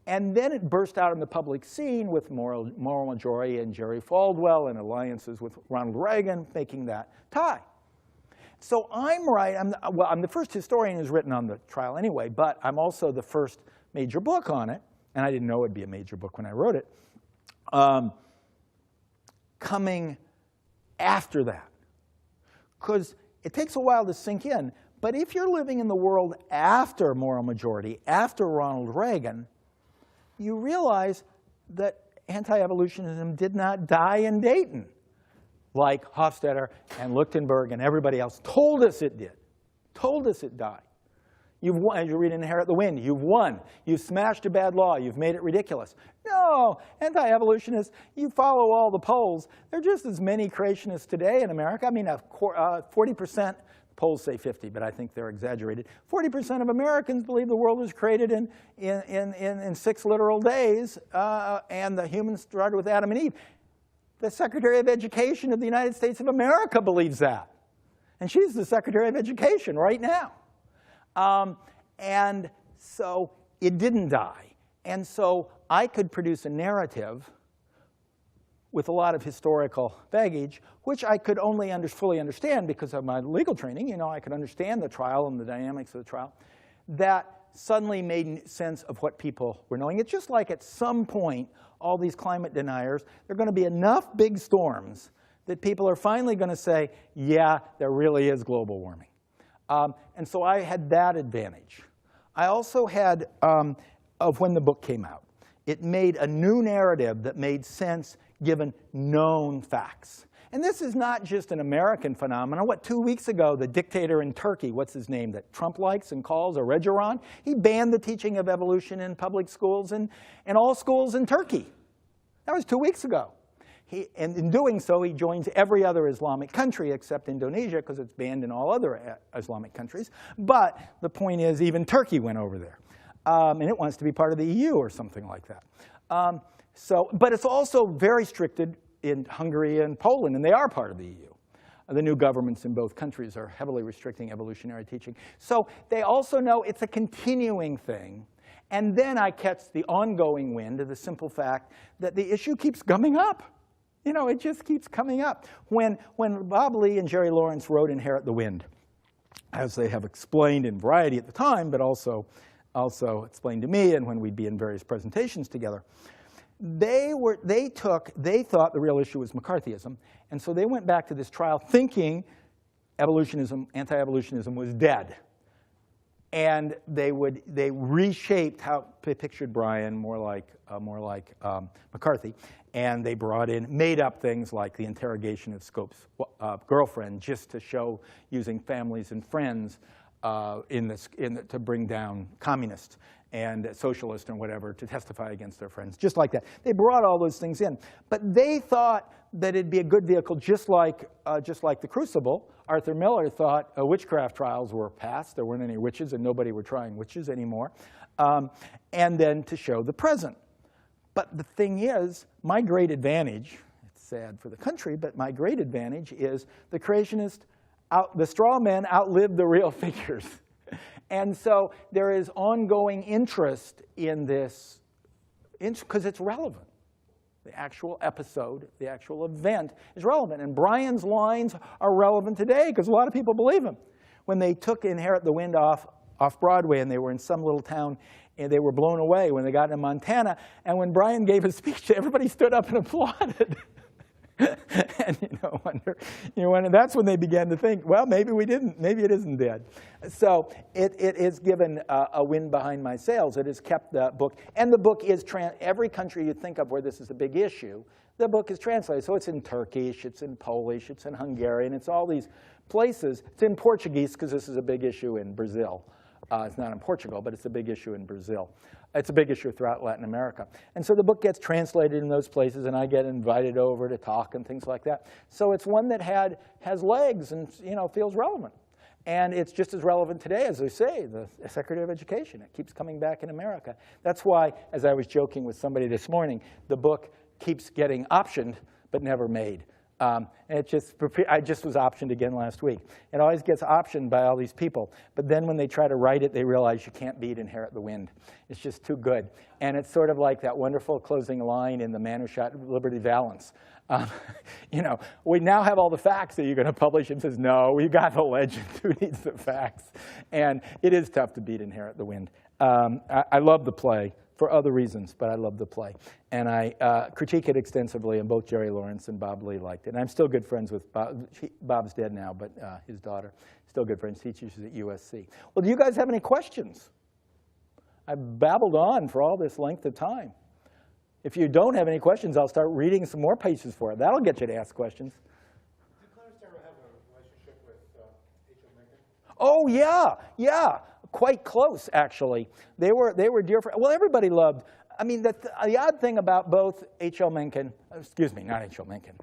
S1: And then it burst out in the public scene with Moral Majority and Jerry Falwell and alliances with Ronald Reagan making that tie. So I'm right. I'm the first historian who's written on the trial anyway, but I'm also the first major book on it. And I didn't know it'd be a major book when I wrote it. Coming after that. Because it takes a while to sink in, But if you're living in the world after moral majority, after Ronald Reagan, you realize that anti-evolutionism did not die in Dayton, like Hofstadter and Lichtenberg and everybody else told us it did, told us it died. You've won, as you read in Inherit the Wind, you've won. You've smashed a bad law. You've made it ridiculous. No, anti-evolutionists, you follow all the polls. There are just as many creationists today in America. I mean, 40%, polls say 50, but I think they're exaggerated. 40% of Americans believe the world was created in 6 literal days, and the humans started with Adam and Eve. The Secretary of Education of the United States of America believes that. And she's the Secretary of Education right now. And so it didn't die. And so I could produce a narrative with a lot of historical baggage, which I could only fully understand because of my legal training. You know, I could understand the trial and the dynamics of the trial. That suddenly made sense of what people were knowing. It's just like at some point, all these climate deniers, there are going to be enough big storms that people are finally going to say, yeah, there really is global warming. And so I had that advantage. I also had, of when the book came out, it made a new narrative that made sense given known facts. And this is not just an American phenomenon. 2 weeks ago, the dictator in Turkey, what's his name, that Trump likes and calls Erdogan, he banned the teaching of evolution in public schools and all schools in Turkey. That was 2 weeks ago. And in doing so, he joins every other Islamic country except Indonesia, because it's banned in all other Islamic countries. But the point is, even Turkey went over there. And it wants to be part of the EU or something like that. But it's also very restricted in Hungary and Poland, and they are part of the EU. The new governments in both countries are heavily restricting evolutionary teaching. So they also know it's a continuing thing. And then I catch the ongoing wind of the simple fact that the issue keeps coming up. You know, it just keeps coming up. When Bob Lee and Jerry Lawrence wrote Inherit the Wind, as they have explained in Variety at the time, but also explained to me and when we'd be in various presentations together, they thought the real issue was McCarthyism, and so they went back to this trial thinking evolutionism, anti-evolutionism was dead. And they reshaped how they pictured Bryan more like McCarthy, and they brought in made-up things like the interrogation of Scope's girlfriend, just to show using families and friends to bring down communists and socialists and whatever to testify against their friends, just like that. They brought all those things in, but they thought that it'd be a good vehicle, just like the Crucible. Arthur Miller thought witchcraft trials were past. There weren't any witches, and nobody were trying witches anymore. And then to show the present. But the thing is, my great advantage, it's sad for the country, but my great advantage is the creationists, the straw men outlived the real figures. And so there is ongoing interest in this, because it's relevant. The actual episode, the actual event is relevant. And Bryan's lines are relevant today because a lot of people believe him. When they took Inherit the Wind off Broadway and they were in some little town, and they were blown away when they got into Montana. And when Bryan gave his speech, everybody stood up and applauded. And that's when they began to think, well, maybe we didn't. Maybe it isn't dead. So it has given a wind behind my sails. It has kept the book. And the book is, every country you think of where this is a big issue, the book is translated. So it's in Turkish, it's in Polish, it's in Hungarian, it's all these places. It's in Portuguese because this is a big issue in Brazil. It's not in Portugal, but it's a big issue in Brazil. It's a big issue throughout Latin America. And so the book gets translated in those places, and I get invited over to talk and things like that. So it's one that has legs and feels relevant. And it's just as relevant today, as I say, the Secretary of Education. It keeps coming back in America. That's why, as I was joking with somebody this morning, the book keeps getting optioned but never made. I just was optioned again last week. It always gets optioned by all these people. But then when they try to write it, they realize you can't beat Inherit the Wind. It's just too good. And it's sort of like that wonderful closing line in The Man Who Shot Liberty Valance. We now have all the facts that you're going to publish. And says, no, we got the legend. Who needs the facts? And it is tough to beat Inherit the Wind. I love the play. for other reasons, but I love the play. And I critique it extensively, and both Jerry Lawrence and Bob Lee liked it. And I'm still good friends with Bob. Bob's dead now, but his daughter, still good friends, teaches at USC. Well, do you guys have any questions? I've babbled on for all this length of time. If you don't have any questions, I'll start reading some more pages for it. That'll get you to ask questions.
S2: Did Clarence Darrow have a relationship with HLMencken?
S1: Oh, yeah, yeah. Quite close, actually. They were dear friends. Well, everybody loved. I mean, the odd thing about both HLMencken, excuse me, not HLMencken,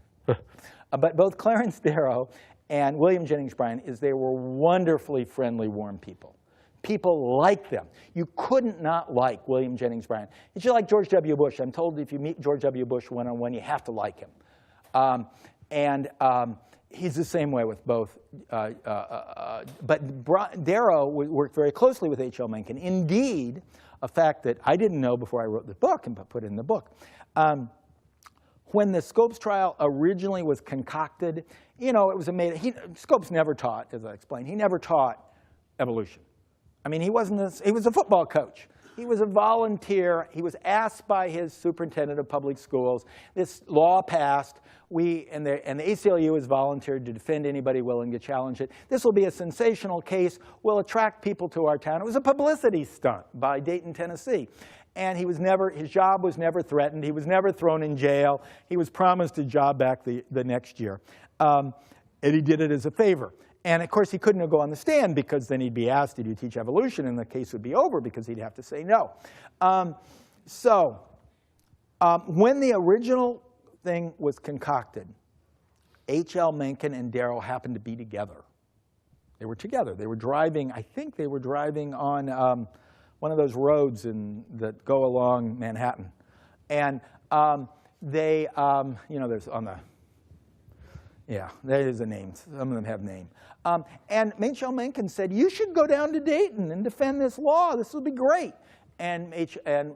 S1: but both Clarence Darrow and William Jennings Bryan is they were wonderfully friendly, warm people. People liked them. You couldn't not like William Jennings Bryan. It's just like George W. Bush. I'm told if you meet George W. Bush one-on-one, you have to like him. He's the same way with both. But Darrow worked very closely with HLMencken. Indeed, a fact that I didn't know before I wrote the book and put it in the book. When the Scopes trial originally was concocted, you know, it was Scopes never taught, as I explained, he never taught evolution. I mean, he was a football coach. He was a volunteer. He was asked by his superintendent of public schools. This law passed. And the ACLU has volunteered to defend anybody willing to challenge it. This will be a sensational case. We'll attract people to our town. It was a publicity stunt by Dayton, Tennessee. And his job was never threatened. He was never thrown in jail. He was promised a job back the next year. And he did it as a favor. And of course, he couldn't go on the stand because then he'd be asked, did you teach evolution? And the case would be over because he'd have to say no. When the original thing was concocted, HLMencken and Darrow happened to be together. They were together. They were driving, I think they were driving on one of those roads that go along Manhattan. And there's on the, yeah, there is a name. Some of them have names. And HLMencken said, you should go down to Dayton and defend this law. This will be great. And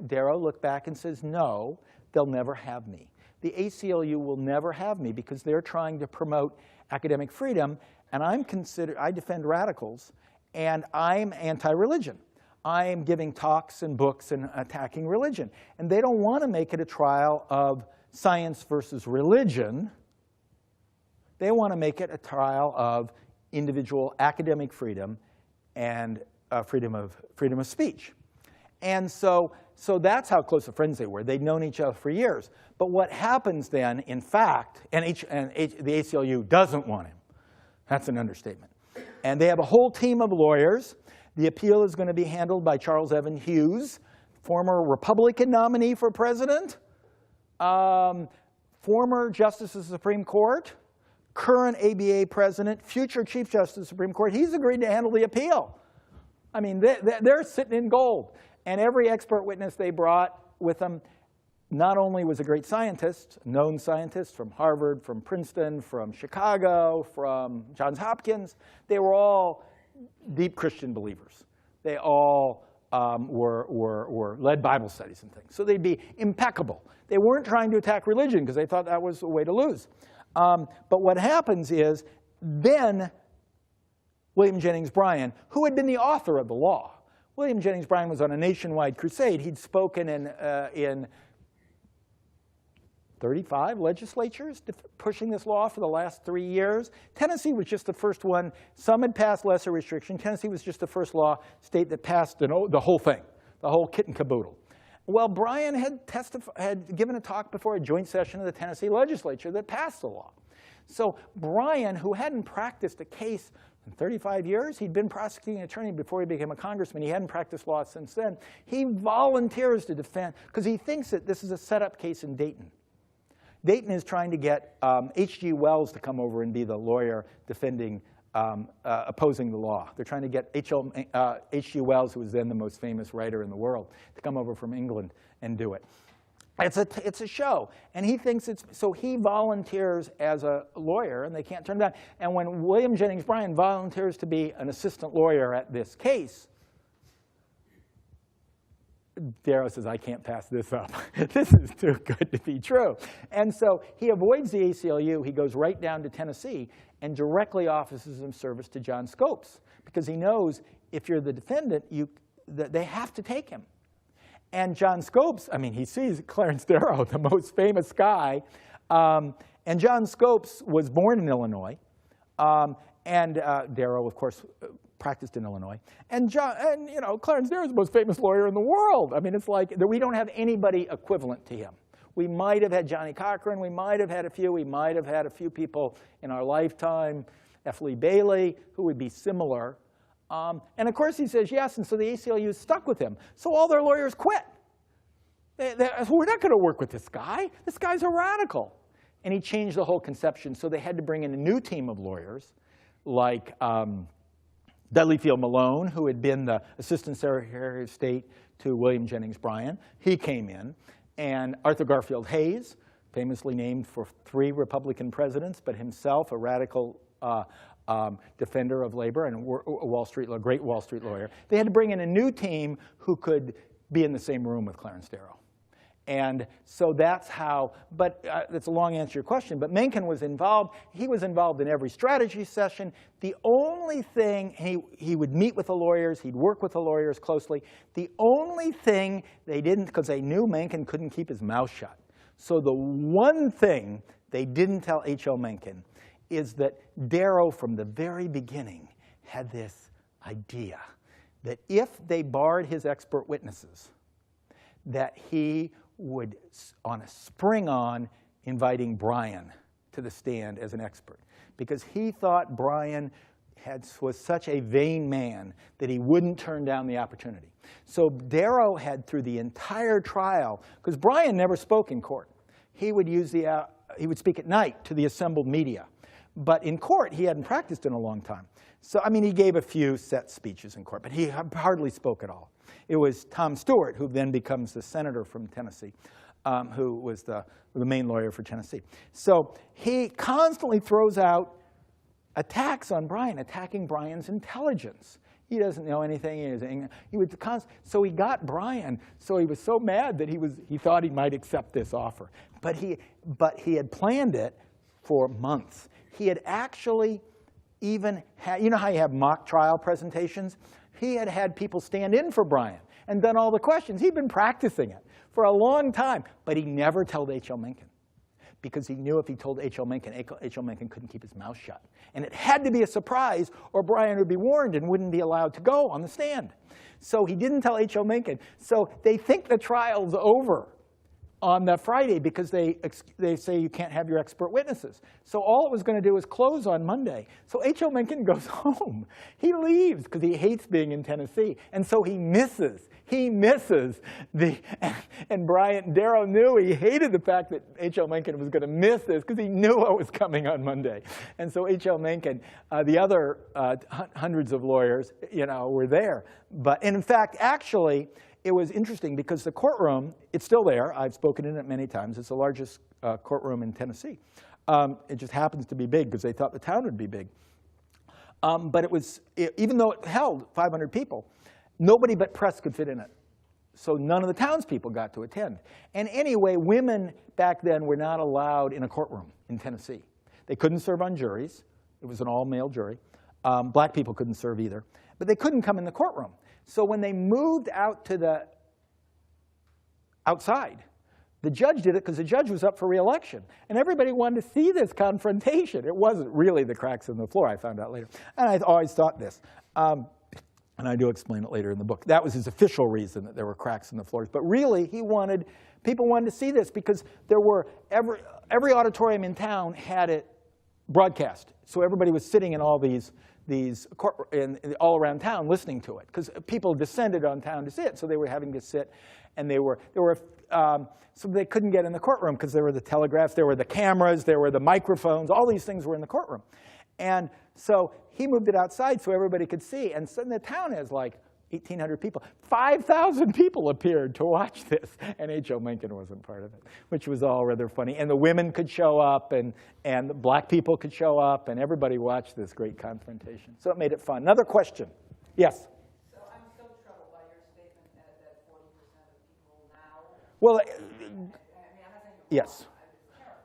S1: Darrow looked back and says, no, they'll never have me. The ACLU will never have me because they're trying to promote academic freedom, and I defend radicals, and I'm anti-religion. I am giving talks and books and attacking religion. And they don't want to make it a trial of science versus religion. They want to make it a trial of individual academic freedom and freedom of speech. And so that's how close of friends they were. They'd known each other for years. But what happens then, in fact, the ACLU doesn't want him. That's an understatement. And they have a whole team of lawyers. The appeal is going to be handled by Charles Evan Hughes, former Republican nominee for president, former Justice of the Supreme Court, current ABA president, future Chief Justice of the Supreme Court. He's agreed to handle the appeal. I mean, they're sitting in gold. And every expert witness they brought with them not only was a great scientist, known scientist from Harvard, from Princeton, from Chicago, from Johns Hopkins, they were all deep Christian believers. They all were led Bible studies and things. So they'd be impeccable. They weren't trying to attack religion because they thought that was a way to lose. But what happens is then William Jennings Bryan, who had been the author of the law, William Jennings Bryan was on a nationwide crusade. He'd spoken in 35 legislatures pushing this law for the last 3 years. Tennessee was just the first one. Some had passed lesser restriction. Tennessee was just the first state that passed the whole thing, the whole kit and caboodle. Well, Bryan had given a talk before a joint session of the Tennessee legislature that passed the law. So Bryan, who hadn't practiced a case in 35 years, he'd been prosecuting attorney before he became a congressman. He hadn't practiced law since then. He volunteers to defend, because he thinks that this is a setup case in Dayton. Dayton is trying to get H.G. Wells to come over and be the lawyer defending, opposing the law. They're trying to get H.G. Wells, who was then the most famous writer in the world, to come over from England and do it. It's a show, and he thinks so he volunteers as a lawyer, and they can't turn him down. And when William Jennings Bryan volunteers to be an assistant lawyer at this case, Darrow says, I can't pass this up. This is too good to be true. And so he avoids the ACLU. He goes right down to Tennessee and directly offers him service to John Scopes, because he knows if you're the defendant, they have to take him. And John Scopes, I mean, he sees Clarence Darrow, the most famous guy. And John Scopes was born in Illinois. And Darrow, of course, practiced in Illinois. And you know, Clarence Darrow is the most famous lawyer in the world. I mean, it's like we don't have anybody equivalent to him. We might have had Johnny Cochran. We might have had a few. We might have had a few people in our lifetime, F. Lee Bailey, who would be similar. And of course, he says yes. And so the ACLU is stuck with him. So all their lawyers quit. We're not going to work with this guy. This guy's a radical. And he changed the whole conception. So they had to bring in a new team of lawyers, like Dudley Field Malone, who had been the Assistant Secretary of State to William Jennings Bryan. He came in. And Arthur Garfield Hayes, famously named for 3 Republican presidents, but himself a radical defender of labor and a great Wall Street lawyer. They had to bring in a new team who could be in the same room with Clarence Darrow. And so that's how, but that's a long answer to your question, but Mencken was involved. He was involved in every strategy session. The only thing, he would meet with the lawyers, he'd work with the lawyers closely. The only thing they didn't, because they knew Mencken couldn't keep his mouth shut. So the one thing they didn't tell HLMencken is that Darrow, from the very beginning, had this idea that if they barred his expert witnesses, that he would, on a spring-on, inviting Bryan to the stand as an expert, because he thought Bryan was such a vain man that he wouldn't turn down the opportunity. So Darrow had, through the entire trial, because Bryan never spoke in court. He would he would speak at night to the assembled media. But in court, he hadn't practiced in a long time. So, I mean, he gave a few set speeches in court, but he hardly spoke at all. It was Tom Stewart, who then becomes the senator from Tennessee, who was the main lawyer for Tennessee. So he constantly throws out attacks on Bryan, attacking Bryan's intelligence. He doesn't know anything. So he got Bryan. So he was so mad that he thought he might accept this offer. But he had planned it for months. He had actually even had, you know how you have mock trial presentations? He had had people stand in for Bryan and done all the questions. He'd been practicing it for a long time, but he never told HLMencken, because he knew if he told HLMencken couldn't keep his mouth shut. And it had to be a surprise, or Bryan would be warned and wouldn't be allowed to go on the stand. So he didn't tell HLMencken. So they think the trial's over on the Friday because they say you can't have your expert witnesses. So all it was going to do was close on Monday. So HLMencken goes home. He leaves because he hates being in Tennessee. And so he misses and Darrow knew he hated the fact that HLMencken was going to miss this because he knew what was coming on Monday. And so HLMencken, the other hundreds of lawyers, were there. And in fact, actually, it was interesting because the courtroom, it's still there. I've spoken in it many times. It's the largest courtroom in Tennessee. It just happens to be big because they thought the town would be big. But even though it held 500 people, nobody but press could fit in it. So none of the townspeople got to attend. And anyway, women back then were not allowed in a courtroom in Tennessee. They couldn't serve on juries. It was an all-male jury. Black people couldn't serve either. But they couldn't come in the courtroom. So when they moved out to the outside, the judge did it because the judge was up for re-election. And everybody wanted to see this confrontation. It wasn't really the cracks in the floor, I found out later. And I always thought this. And I do explain it later in the book. That was his official reason that there were cracks in the floors. But really, people wanted to see this because there were, every auditorium in town had it broadcast. So everybody was sitting in all these all around town listening to it, because people descended on town to see it, so they were having to sit, and so they couldn't get in the courtroom because there were the telegraphs, there were the cameras, there were the microphones, all these things were in the courtroom. And so he moved it outside so everybody could see, and so the town has like 1,800 people. 5,000 people appeared to watch this, and HLMencken wasn't part of it, which was all rather funny. And the women could show up, and the black people could show up, and everybody watched this great confrontation. So it made it fun. Another question? Yes?
S3: So I'm still troubled by your statement that 40% of people now...
S1: Well,
S3: I'm not saying
S1: yes.
S3: It's terrifying.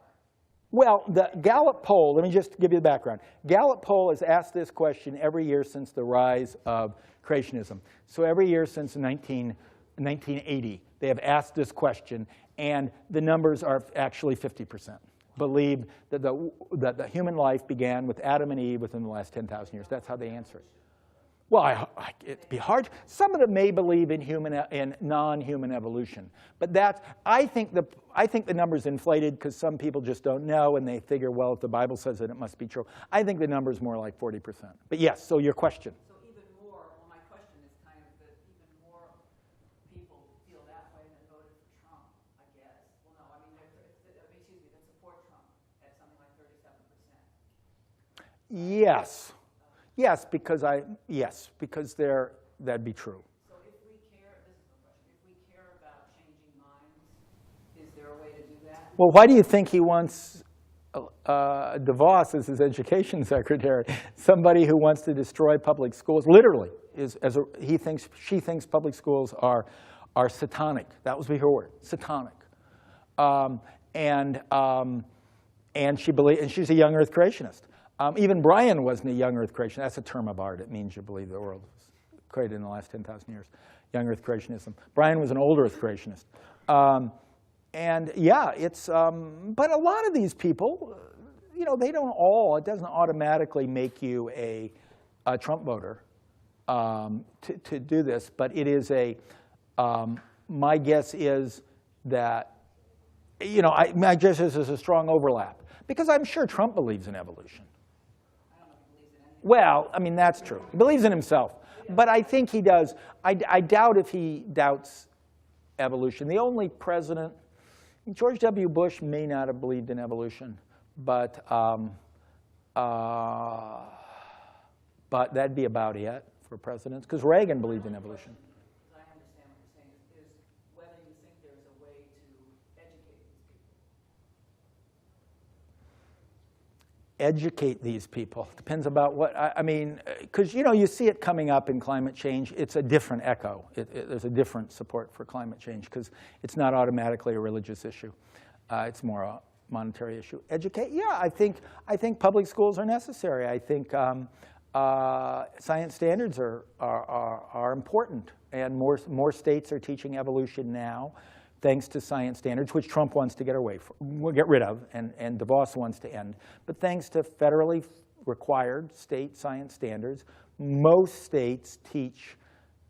S1: Well, the Gallup poll, let me just give you the background. Gallup poll has asked this question every year since the rise of creationism. So every year since 19 1980. They have asked this question, and the numbers are actually 50%. Believe that the human life began with Adam and Eve within the last 10,000 years. That's how they answer it. Well, it'd be hard. Some of them may believe in non-human evolution, but I think the number's inflated because some people just don't know, and they figure, well, if the Bible says it, it must be true. I think the number's more like 40%. But yes, so your question.
S3: So even more, well, my question is kind of that even more people feel that way than voted for Trump, I guess. Well, no, I mean, that support Trump at something like 37%.
S1: Yes. Yes, because that'd be true.
S3: So if we care, this is the question, if we care about changing minds, is there a way to do that?
S1: Well, why do you think he wants DeVos as his education secretary? Somebody who wants to destroy public schools, literally, she thinks public schools are satanic. That was her word, satanic. And she's a young Earth creationist. Even Bryan wasn't a young Earth creationist. That's a term of art. It means you believe the world was created in the last 10,000 years. Young Earth creationism. Bryan was an old Earth creationist. And yeah, but a lot of these people, they don't all, it doesn't automatically make you a Trump voter to do this, but it is my guess is that, my guess is there's a strong overlap. Because I'm sure Trump believes in evolution. Well, I mean, that's true. He believes in himself. But I think he does. I doubt if he doubts evolution. The only president, George W. Bush may not have believed in evolution, but that'd be about it for presidents, because Reagan believed in evolution.
S3: I understand what you're saying, is whether you think there's a way to educate these people.
S1: Educate these people. Depends about what, I mean, because you see it coming up in climate change. It's a different echo. There's a different support for climate change because it's not automatically a religious issue. It's more a monetary issue. Educate, yeah, I think public schools are necessary. I think science standards are important, and more states are teaching evolution now, thanks to science standards, which Trump wants to get rid of, and DeVos wants to end. But thanks to federally required state science standards, most states teach,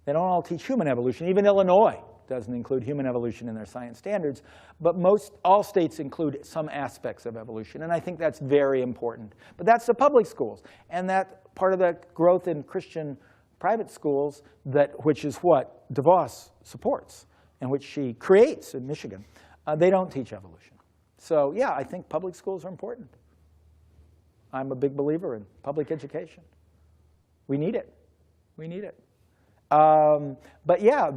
S1: they don't all teach human evolution. Even Illinois doesn't include human evolution in their science standards, but all states include some aspects of evolution, and I think that's very important. But that's the public schools, and that part of the growth in Christian private schools, which is what DeVos supports, and which she creates in Michigan, they don't teach evolution. So yeah, I think public schools are important. I'm a big believer in public education. We need it. We need it. But yeah,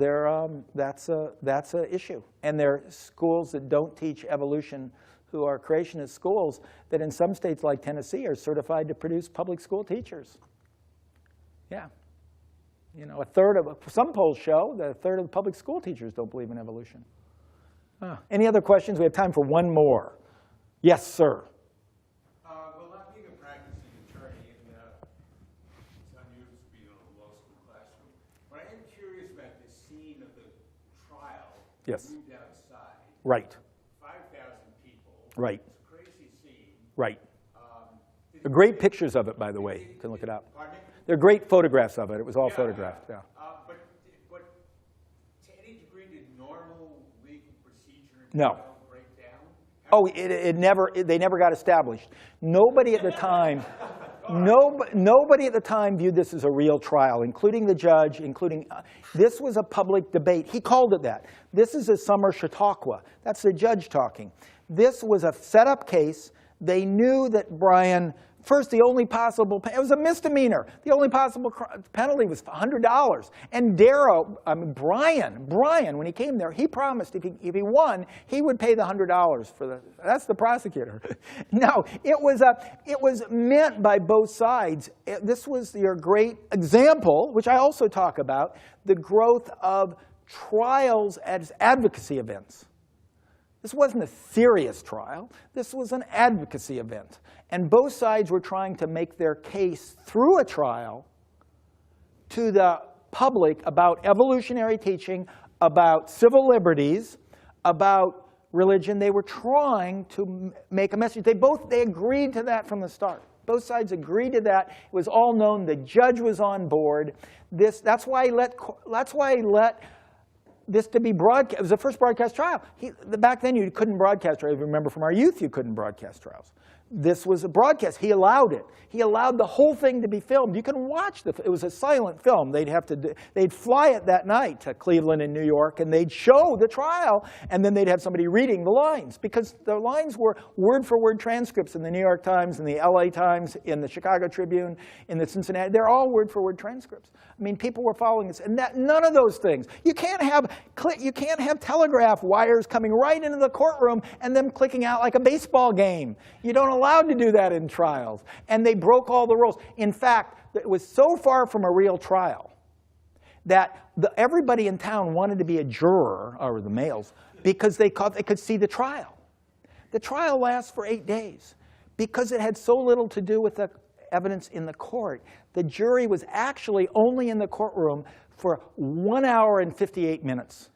S1: that's an issue. And there are schools that don't teach evolution who are creationist schools that in some states like Tennessee are certified to produce public school teachers. Yeah. Some polls show that a third of the public school teachers don't believe in evolution. Any other questions? We have time for one more. Yes, sir.
S2: Well, not being a practicing attorney, and it's unusual to be in a law school classroom, but I am curious about the scene of the trial.
S1: Yes.
S2: Moved outside.
S1: Right.
S2: 5,000 people.
S1: Right.
S2: It's a crazy scene.
S1: Right. There are great pictures of it, by the way. You can look it up.
S2: Pardon me?
S1: There are great photographs of it. It was all photographed. Yeah.
S2: But to any degree, did normal legal procedure
S1: No.
S2: break down?
S1: Oh, they never got established. Nobody at the time, nobody at the time viewed this as a real trial, including the judge, this was a public debate. He called it that. This is a summer Chautauqua. That's the judge talking. This was a set-up case. They knew that Bryan, first, it was a misdemeanor. The only possible penalty was $100. And Bryan, when he came there, he promised if he won, he would pay the $100 that's the prosecutor. No, it was meant by both sides. This was your great example, which I also talk about, the growth of trials as advocacy events. This wasn't a serious trial. This was an advocacy event. And both sides were trying to make their case through a trial to the public about evolutionary teaching, about civil liberties, about religion. They were trying to make a message. They agreed to that from the start. Both sides agreed to that. It was all known. The judge was on board. That's why he let this to be broadcast. It was the first broadcast trial. Back then, you couldn't broadcast trials. Remember from our youth, you couldn't broadcast trials. This was a broadcast. He allowed it. He allowed the whole thing to be filmed. You can watch it was a silent film. They'd fly it that night to Cleveland and New York, and they'd show the trial, and then they'd have somebody reading the lines, because the lines were word-for-word transcripts in the New York Times, in the LA Times, in the Chicago Tribune, in the Cincinnati. They're all word-for-word transcripts. I mean, people were following this, and none of those things. You can't have telegraph wires coming right into the courtroom and them clicking out like a baseball game. You don't allowed to do that in trials. And they broke all the rules. In fact, it was so far from a real trial that everybody in town wanted to be a juror, or the males, because they could see the trial. The trial lasts for 8 days. Because it had so little to do with the evidence in the court, the jury was actually only in the courtroom for 1 hour and 58 minutes.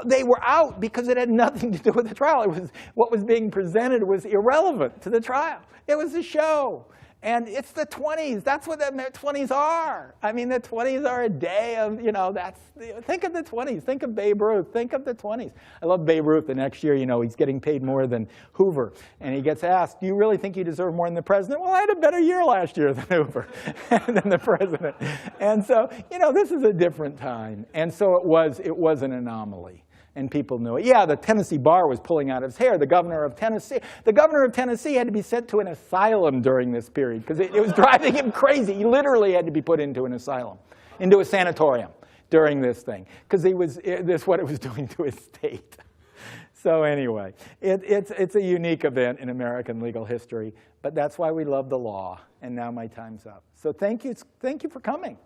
S1: They were out because it had nothing to do with the trial. What was being presented was irrelevant to the trial. It was a show. And it's the 20s. That's what the 20s are. I mean, the 20s are a day of, think of the 20s. Think of Babe Ruth. Think of the 20s. I love Babe Ruth. The next year, he's getting paid more than Hoover. And he gets asked, do you really think you deserve more than the president? Well, I had a better year last year than Hoover, than the president. And so, this is a different time. And so it was an anomaly. And people knew it. Yeah, the Tennessee bar was pulling out his hair. The governor of Tennessee had to be sent to an asylum during this period because it was driving him crazy. He literally had to be put into an asylum, into a sanatorium during this thing, because what it was doing to his state. So anyway, it's a unique event in American legal history, but that's why we love the law. And now my time's up. So thank you for coming.